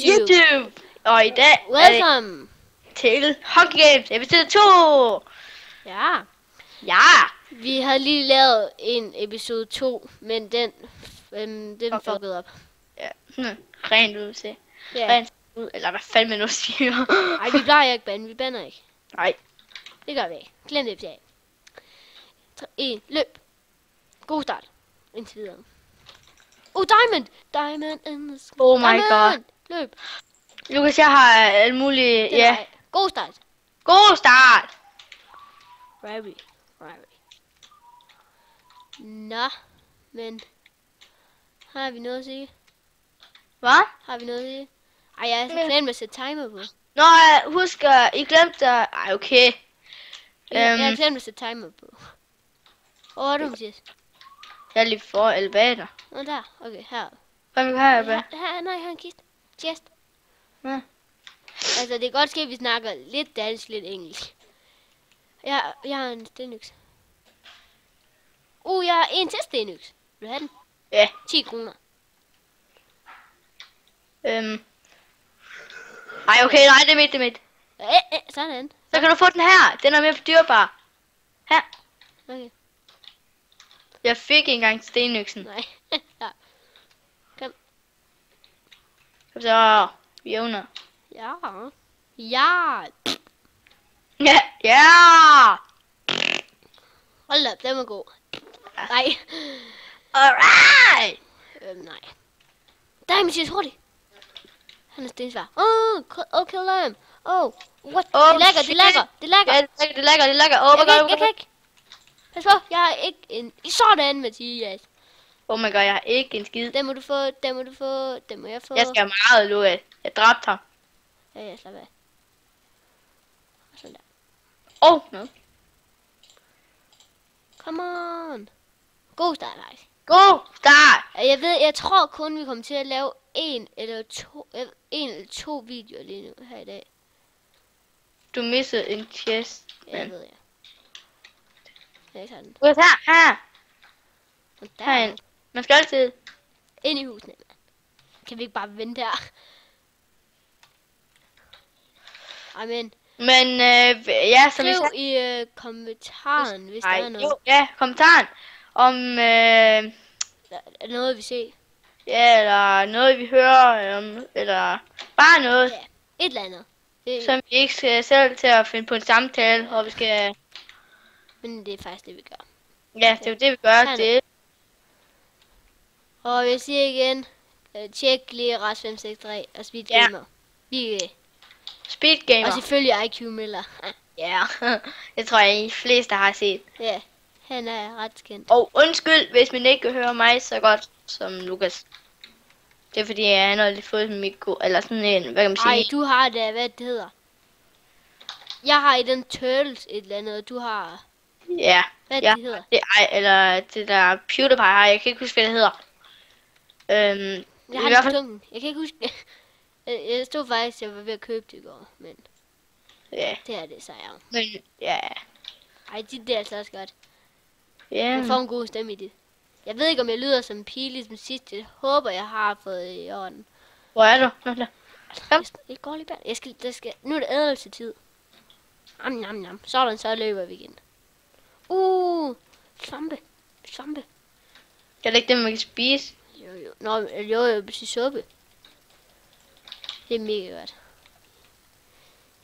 YouTube. Og i dag Welcome til Hunger Games episode 2. Ja. Ja. Vi har lige lavet en episode 2, men den fuckede op. Ja, rent ud se. Ja. Rent ud, eller hvad fanden man nu siger. Ej, vi plejer ikke bande, vi bander ikke. Nej. Det gør vi ikke. Glem det til. 1, løb. God start. Indtil videre. Oh, diamond! Diamond in the sky. Oh my diamond! god. Løb. Lukas, jeg har alle mulige... Den Ja. vej. God start. God start. Rary. Nå, men... Har vi noget at sige? Hvad? Har vi noget at sige? Ej, jeg er glemt at sætte timer på. Nå, husk, I glemte... Ej, okay. Jeg har glemt at sætte timer på. Hvor er du, Mathias? Jeg er lige for elevator. Nå, der. Okay, her. Hvad vil have, Ebba? Nej, jeg har en kiste. Chest. Ja. Altså, det kan godt ske, at vi snakker lidt dansk, lidt engelsk. Jeg har en stenøks. Jeg har en til stenøks. Vil du have den? Ja. 10 kroner. Ej, okay, nej, det er mit. Sådan. Så kan du få den her. Den er mere for dyrbar. Her. Okay. Jeg fik ikke engang stenøksen. Nej. Ja. Kom. Så, jævner. Ja. Ja. Ja, ja. Hold op, den var god. Nej. Alright. Nej. Der er Mathias hurtigt. Han er stensvær. Kill them. What? Det lægger. Ja, det lægger. Oh my god. Jeg kan ikke. Pas på, jeg har ikke en... Sådan, Mathias. Oh my god, jeg har ikke en skid. Den må du få, den må jeg få. Jeg skal have meget, Lukas. Jeg dræbte ham. Ja, slap af. Sådan der. No. Come on. God start, Leif. God start. Jeg tror kun, vi kommer til at lave en eller to videoer lige nu her i dag. Du missede en chest. Ja, det ved jeg. Jeg tager den. Lukas, her. Og der. Herind. Man skal altid... Ind i husene, mand. Kan vi ikke bare vente her? Amen. Men, ja, som vi Skriv sagde... i kommentaren, hvis der er noget. Jo, ja, kommentaren. Om, Er noget, vi ser. ja, eller noget, vi hører, eller bare noget, Ja, et eller andet. som vi ikke skal selv til at finde på en samtale, og vi skal... Men det er faktisk det, vi gør. Ja, det er jo det, vi gør. Sådan. Det. Og jeg siger igen, tjek lige RAS 563 og Speed Gamer. Vi Speed Gamer. og selvfølgelig IQ Miller. Ja, det tror jeg, de fleste har set. Ja, han er ret kendt. Og undskyld, hvis man ikke kan høre mig så godt som Lukas. Det er fordi, han har lige fået en mikro, eller sådan en, hvad kan man sige? Ej, du har det, hvad det hedder. Jeg har i den Turtles et eller andet, og du har... Ja. Hvad Ja, det hedder? eller det der PewDiePie har, jeg kan ikke huske, hvad det hedder. Jeg i har hvert det på fald- tungen. Jeg kan ikke huske det. Jeg stod faktisk, jeg var ved at købe det i går, men Ja, det er det, så jeg. men ja. Ej, det er altså også godt. Ja, Jeg får en god stemme i det. Jeg ved ikke, om jeg lyder som en pige ligesom sidst. Jeg håber, jeg har fået i orden. hvor er du? Nå, der. Kom. Jeg går lige bag. Nu er det ædelsetid. Nam. Sådan, så løber vi igen. Svampe. Kan det ikke det, man kan spise? Jo. Nå, jeg vil sige suppe. Det er mega godt.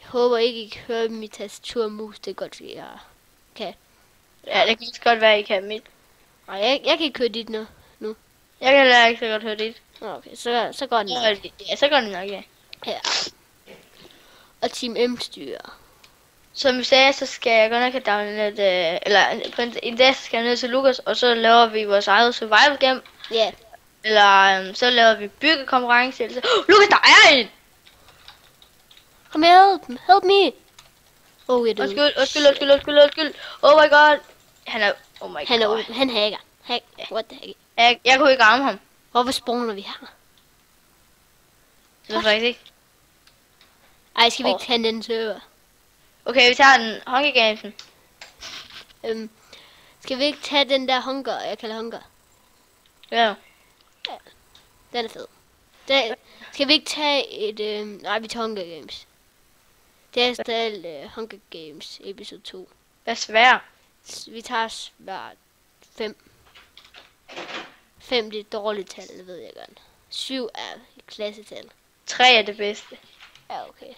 Jeg håber ikke, I kan høre mit tastatur og mus. Det er godt, fordi jeg kan. Ja, det kan også godt være, I kan mit. Nej, jeg kan ikke høre dit nu. Jeg kan heller ikke så godt høre dit. Okay, så går den nok. Ja, så går det nok, ja. Ja. Og Team M styrer. Som vi sagde, så skal jeg godt nok have downloadet, eller på en dag, så skal jeg ned til Lukas, og så laver vi vores eget survival game. Ja. Eller så laver vi byggekonkurrence. Eller så... Lukas, der er en! Kom help me. Jeg døde. Undskyld. Oh my god. Han er, oh my god. Han hacker. What the heck? Jeg kunne ikke ramme ham. Hvorfor spawner vi her? Det var faktisk ikke. Ej, skal vi ikke tage den server? Okay, vi tager den Hunger Gamesen. Skal vi ikke tage den der Hunger, jeg kalder Hunger? Ja. Den er fed. Skal vi ikke tage et... nej, vi tager Hunger Games. Det er stadig Hunger Games episode 2. Hvad er svært? Vi tager svært 5. 5 det er et dårligt tal, det ved jeg godt. 7 er et klassetal. 3 er det bedste. Ja, okay.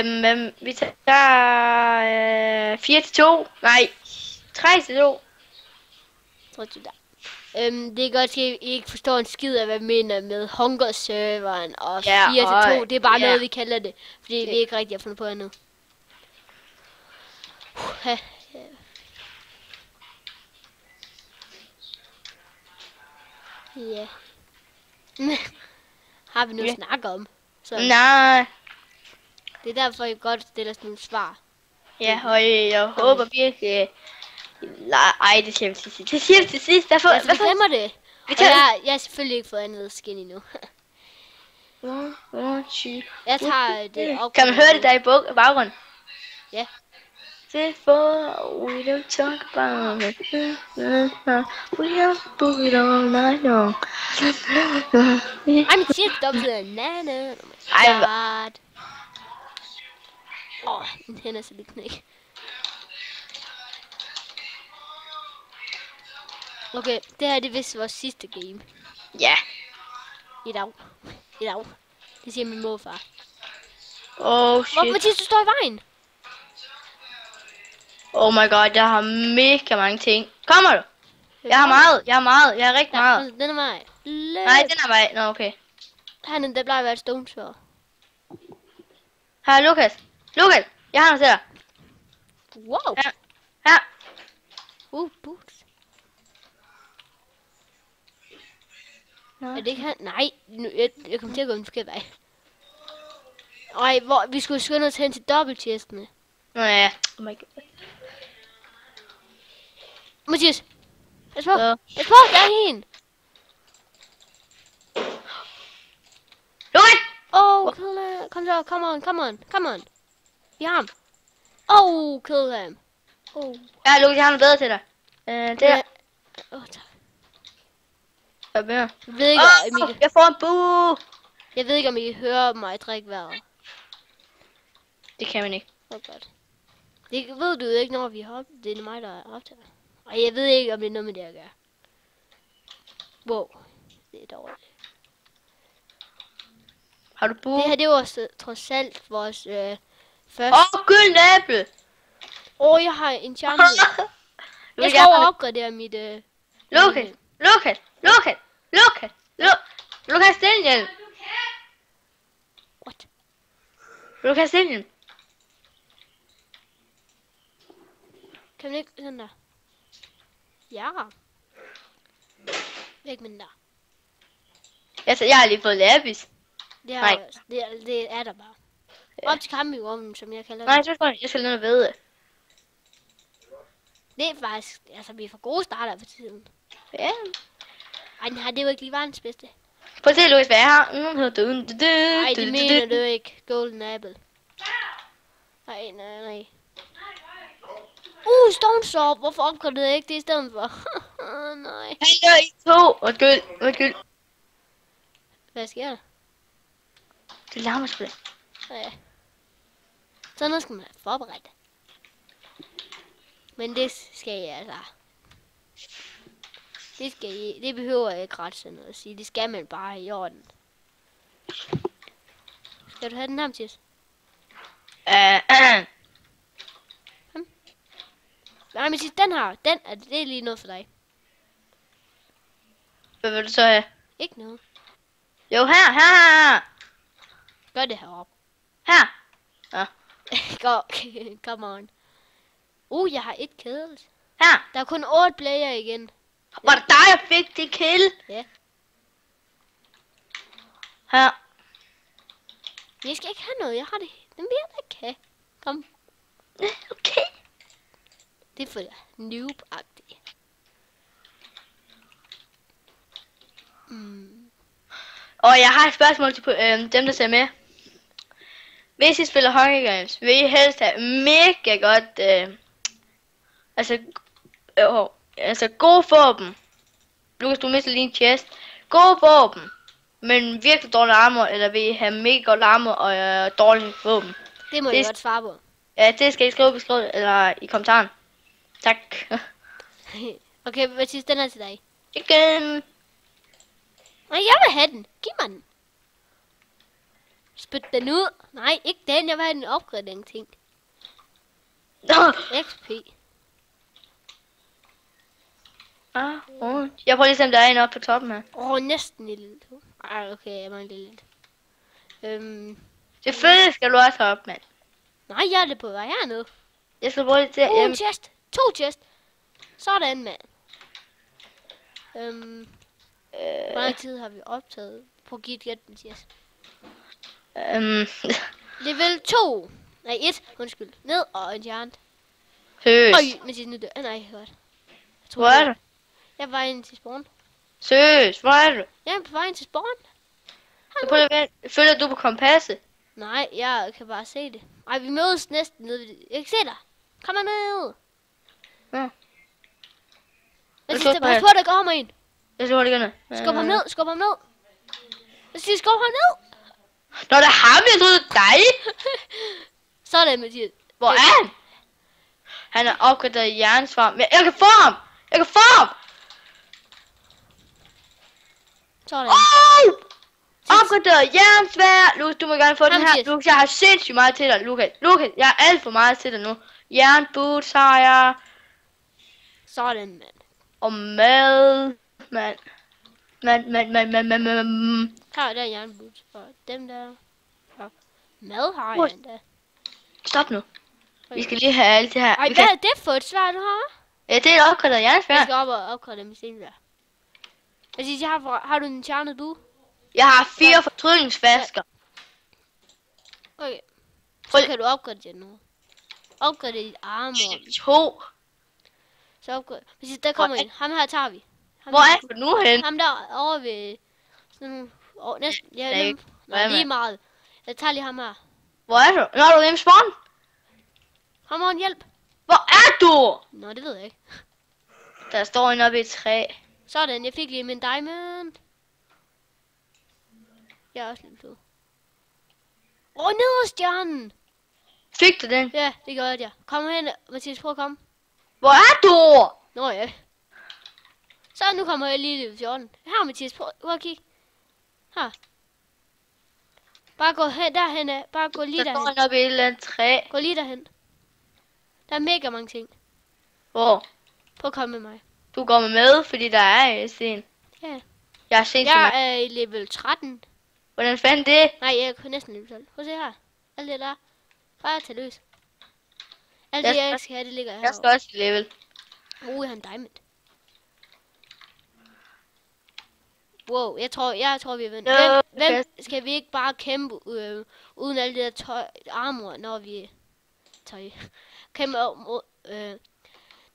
Men vi tager 4 til 2. Nej, 3 til 2. Tror du der? Det er godt, at I ikke forstår en skid af, hvad jeg mener med Hunger-serveren og 4 til 2. Det er bare noget, vi kalder det. Fordi vi ikke rigtig har fundet på endnu. Ja. Har vi noget at snakke om? Så Nej. det er derfor, jeg godt stiller sådan nogle svar. Ja, og jeg håber virkelig... Ej, det siger vi til sidst. Det siger vi til sidst. Derfor, Ja, vi glemmer det. Vi Og jeg har selvfølgelig ikke fået andet skin endnu. Jeg tager det op. Kan man høre det der i baggrunden? Ja. Therefore, we don't talk about it. We have booed all night long. Ej, men siger det op til nana. Oh my god. Min hænder er så lidt knæk. Okay, det her det er vist vores sidste game. Ja. I dag. Det siger min morfar. Oh shit. Hvor Mathias, du står i vejen? Oh my god, jeg har mega mange ting. Kommer du? Jeg har meget. Jeg har rigtig meget. Den er mig. Nej, den er vej. Nå, okay. Der plejer at være et stone sword. Her, Lukas. Lukas, jeg har noget til dig. Wow. Her. Boots. Er det ikke han? Nej, jeg kommer til at gå en forkert vej. Ej, vi skulle skynde os hen til dobbelttestene. Nå ja. Oh my god. Mathias, pas på, Ja. pas på, der er en. Lukas! Kill him. Kom så, come on. Vi har ham. Kill him. Ja, Lukas, jeg har noget bedre til dig. Der. Tak. Hvad mere? Jeg ved ikke, om I, Jeg får en boo! jeg ved ikke, om I hører mig drikke vejret. Det kan man ikke. Godt. Det ved du ikke, når vi har det er mig, der er optaget. Og jeg ved ikke, om det er noget med det at gøre. Wow. Det er dårligt. Har du boo? Det her, det var trods alt vores første... Gylden æble! Jeg har en charme. Jeg skal over opgradere mit... Lukas, Daniel! What? Lukas, Daniel! Kan man ikke sådan der? Ja. Væk med den der. Jeg har lige fået labis. Det er, Nej. det er der bare. Ja. Op til campingvognen, som jeg kalder Nej, det. jeg skal lige ved det. Det er faktisk... Altså, vi er for gode starter for tiden. Ja. Ej, den her, det er jo ikke lige verdens bedste. Prøv at se, Lukas, hvad jeg har. Nej, det mener du ikke. Golden Apple. Nej. Stone Sword. Hvorfor opgraderede jeg ikke det i stedet for? Nej. Han gør i to. Undskyld. Hvad sker der? Det larmer sgu da. Ja. Sådan noget skal man have forberedt. Men det skal jeg altså. Det behøver jeg ikke ret sådan noget at sige. Det skal man bare i orden. Skal du have den her, Mathias? Nej, Mathias, den her. Det er lige noget for dig. Hvad vil du så have? Ikke noget. Jo, her. Gør det heroppe. Her. Ja. Come on. Jeg har et kædelt. Her. Der er kun 8 player igen. Var det dig, jeg fik det kill? Ja. Her. Jeg skal ikke have noget. Jeg har det. Den vil jeg ikke have. Kom. Okay. Det er for noob-agtigt. Og jeg har et spørgsmål til dem, der ser med. Hvis I spiller Hunger Games, vil I helst have mega godt, altså gode våben. Lukas, du mister lige en chest. Gode våben men virkelig dårlig armor, eller vil I have mega godt armor og dårlig våben? Det må Det- jeg godt svare på. Ja, det skal I skrive på beskrivelsen, eller i kommentaren. Tak. Okay, Mathias, den er til dig. Igen. Nej, jeg vil have den. Giv mig den. Spyt den ud. Nej, ikke den. Jeg vil have den opgradering ting. Nå. XP. Jeg prøver lige at se, om der er en oppe på toppen her. Næsten et lille to. Ej, okay, jeg mangler lidt. Selvfølgelig skal du også op, mand. Nej, jeg er det på vej hernede. Jeg skal bruge det til... En chest. 2 chest. Sådan, mand. Hvor lang tid har vi optaget? Prøv at give et gæt, Mathias. Level 2. Nej, 1. Undskyld. Ned og en giant. Seriøst. Øj, Mathias, nu dør. Nej, hørt. Hvor er du? Jeg var inde til spawn. Seriøst, hvor er du? Jeg er på vej ind til spawn. Så prøv at følger du på kompasset? Nej, jeg kan bare se det. Ej, vi mødes næsten nede ved det. Jeg kan se dig. Kom ned. Ja. Mathias, pas på, der kommer en. Jeg skal hurtigt gøre Skub ham ned, skub ham ned. Mathias, skub ham ned. Nå, der er ham, jeg troede dig. Sådan, Mathias. Hvor er han? Han er opgraderet jernsvarm. Jeg kan få ham! Jeg kan få ham! Sådan. Opgraderet jernsvær! Lukas, du må gerne få den her. Mathias. Lukas, jeg har sindssygt meget til dig, Lukas. Lukas, jeg har alt for meget til dig nu. Jernboots har jeg. Sådan, mand. Og mad. Mand. Mand. Her er der jernboots for dem der. Ja. Mad har jeg endda. Stop nu. Vi skal lige have alt det her. Ej, hvad er det for et svært, du har? Ja, det er et opgraderet jernsvær. Jeg skal op og opgradere min stenvær. Mathias, har du en charmet bue? Jeg har 4 fortrydningsflasker. Okay. Så kan du opgradere nu. Opgradere dit armor. 2. Så opgradere. Mathias, der kommer en. Ham her tager vi. Hvor er du nu hen? Ham der over ved... Sådan, næsten... Ja, Nej, nem, nej, lige meget. Jeg tager lige ham her. Hvor er du? Nå, er du hjemme spawn? Ham har en hjælp. Hvor er du? Nå, det ved jeg ikke. Der står en oppe i et træ. Sådan, jeg fik lige min diamond. Jeg er også lidt fed. Ned stjernen. Fik du den? Ja, det gør jeg. Kom hen, Mathias, prøv at komme. Hvor er du? Nå ja. Så nu kommer jeg lige til 14. Her, Mathias, prøv at kigge. Her. Bare gå hen derhen af. Bare gå lige Der står derhen. en oppe i et eller andet træ. Gå lige derhen. Der er mega mange ting. Hvor? Prøv at komme med mig. Du går med, fordi der er sten. Ja. Jeg har set så Jeg meget. er i level 13. Hvordan fandt det? Nej, jeg er næsten level 12. Prøv at se her. Alt det der. Bare tag løs. Alt Jeg det, skal- jeg skal have, det ligger her. Jeg skal også i level. Jeg har en diamond. Wow, jeg tror vi vinder. Hvem skal vi ikke bare kæmpe uden alt det der armor, når vi kæmpe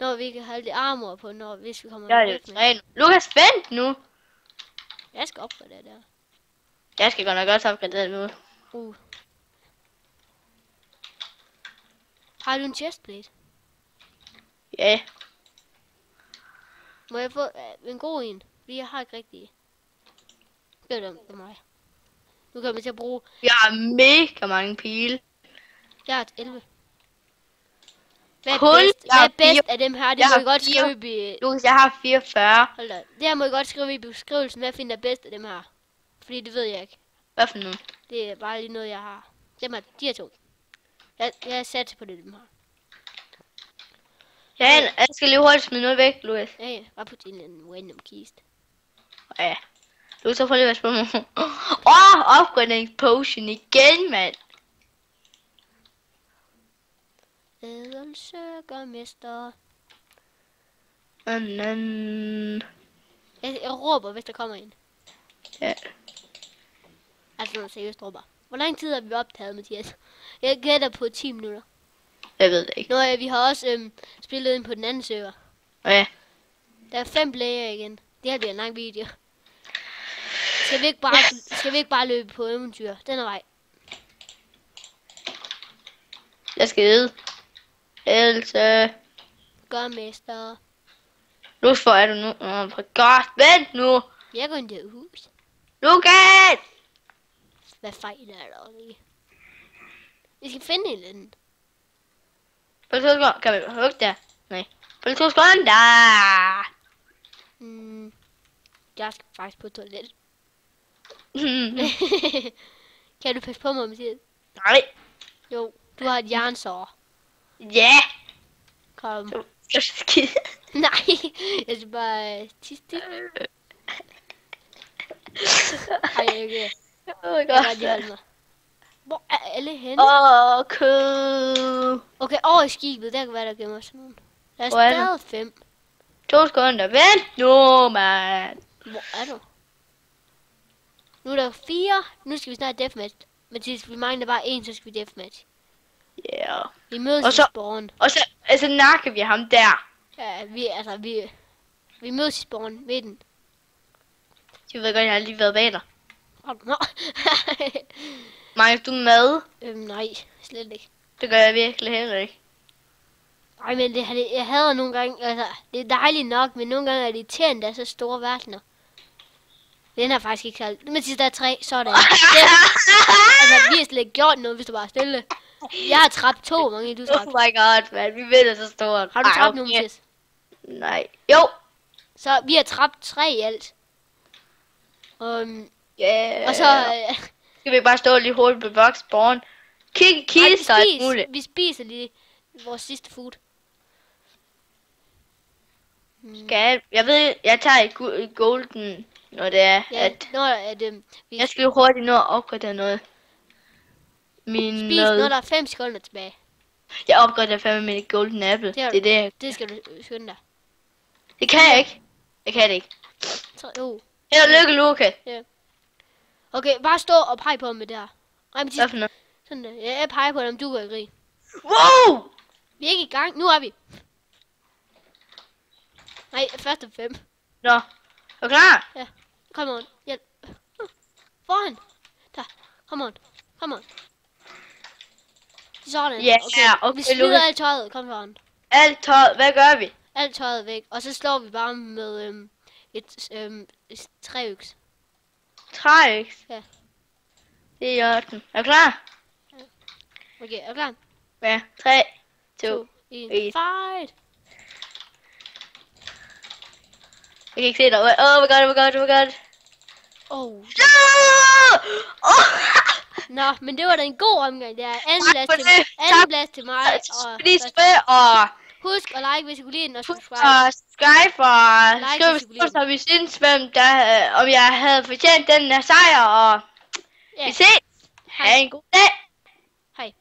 når vi kan have alt det armor på, hvis vi kommer Jeg er væk jo med. træn. Lukas, vent nu. Jeg skal opgradere det der. Jeg skal godt nok også opgradere nu. Har du en chestplate? Ja. Må jeg få en god en? Fordi jeg har ikke rigtig. Det er det mig. Nu kan vi til at bruge. Jeg har mega mange pile. Jeg har 11. Hvad er Kul, bedst? jeg har Hvad er bedst fire- af dem her? Det jeg må har I godt fire- skrive i... Lukas, jeg har 44. Hold da. Det her må I godt skrive i beskrivelsen. Hvad finder jeg bedst af dem her? Fordi det ved jeg ikke. Hvad for nu? Det er bare lige noget, jeg har. Dem her, de her to. Jeg er sat på det, dem her. Ja, jeg skal lige hurtigt smide noget væk, Lukas. Ja, bare på din en random kiste. Ja. Du så får lige være på mig. Opgradering potion igen, mand. Ædelsøgermester. Jeg råber, hvis der kommer en. Ja. Altså, noget seriøst råber. Hvor lang tid har vi optaget, Mathias? Jeg gætter på 10 minutter. Jeg ved det ikke. Nå ja, vi har også spillet ind på den anden server. Ja. Der er 5 player igen. Det her bliver en lang video. Skal vi ikke bare løbe på eventyr? Den er vej. Jeg skal æde. Else. Gør mester. Lukas, hvor er du nu? Godt, vent nu. Jeg går ind i det hus. Lukas! Hvad fejl er der lige? Vi skal finde en eller anden. På 2 sekunder. Kan vi hugge der? Nej. På 2 sekunder. Jeg skal faktisk på toilet. Kan du passe på mig, Mathias? Nej. Jo, du har et jernsår. Ja. Kom. Jeg skal skide. Nej, jeg skal bare tisse det. Ej, okay. Oh Jeg kan godt lige holde mig. Hvor er alle henne? Okay. Okay, over i skibet, der kan være, der gemmer sådan nogen. Der er Hvor er stadig 5. 2 sekunder. Vent nu, mand. Hvor er du? Nu er der 4. Nu skal vi snart deathmatch. Mathias, vi mangler bare 1, så skal vi deathmatch. Ja. Yeah. Vi mødes Og i så- spawn. Og så nakker vi ham der. Ja, vi mødes i spawn ved den. Jeg ved godt, jeg har lige været bag dig. Nå. Mangler du mad? Nej, slet ikke. Det gør jeg virkelig heller ikke. Nej, men jeg hader nogle gange, altså, det er dejligt nok, men nogle gange er det irriterende, der er så store verdener. Den er faktisk ikke særlig. Men sidst der er 3, sådan. Altså, vi har slet ikke gjort noget, hvis du bare er stille. Jeg har trappet 2, hvor mange du har Oh trappet. my god, man. Vi ved det så stort. Har du Ej, trappet nogen, okay. Mathias? Nej. Jo. Så vi har trappet 3 i alt. Yeah. Og så... Skal vi bare stå lige hurtigt på box spawn. Kig kister og alt muligt. vi spiser lige vores sidste food. Skal jeg ved, jeg tager et golden, når det er, Ja, at når vi jeg skal jo hurtigt nå at opgradere noget. spiser, når der er 5 sekunder tilbage. Jeg opgraderer fandme min golden apple. Det har Det er det. Det skal du skynde dig. Det kan jeg ikke. Jeg kan det ikke. Jo. Held og lykke, Luca. Okay, bare stå og pege på ham med det her. Nej, men Hvad for noget? sådan der. Jeg peger på dem, du kan grine. Wow! Vi er ikke i gang. Nu er vi. Nej, først og 5. Nå. Er du klar? Kom on. Hjælp. Foran. Der. Kom on. Kom on. Sådan. Ja, okay, Vi smider Lukas. alt tøjet. Kom foran. Alt tøjet. Hvad gør vi? Alt tøjet væk. Og så slår vi bare med et træøks. Træk. Ja. Det er i orden. Er du klar? Okay, er du klar? Ja. 3, 2. 2, 1. et. Fight! Jeg kan ikke se dig. Oh my god, oh my god, oh my god. Oh. Oh! Nå, men det var da en god omgang. Det er anden Tak plads for til, det. anden plads til mig. Og Please med og husk at like, hvis I kunne lide den, og subscribe. subscribe og Like, skriv, hvis I kunne lide så vi synes, hvem der, om jeg havde fortjent den her sejr. Og Ja. vi ses. Ha' en god dag. Hej.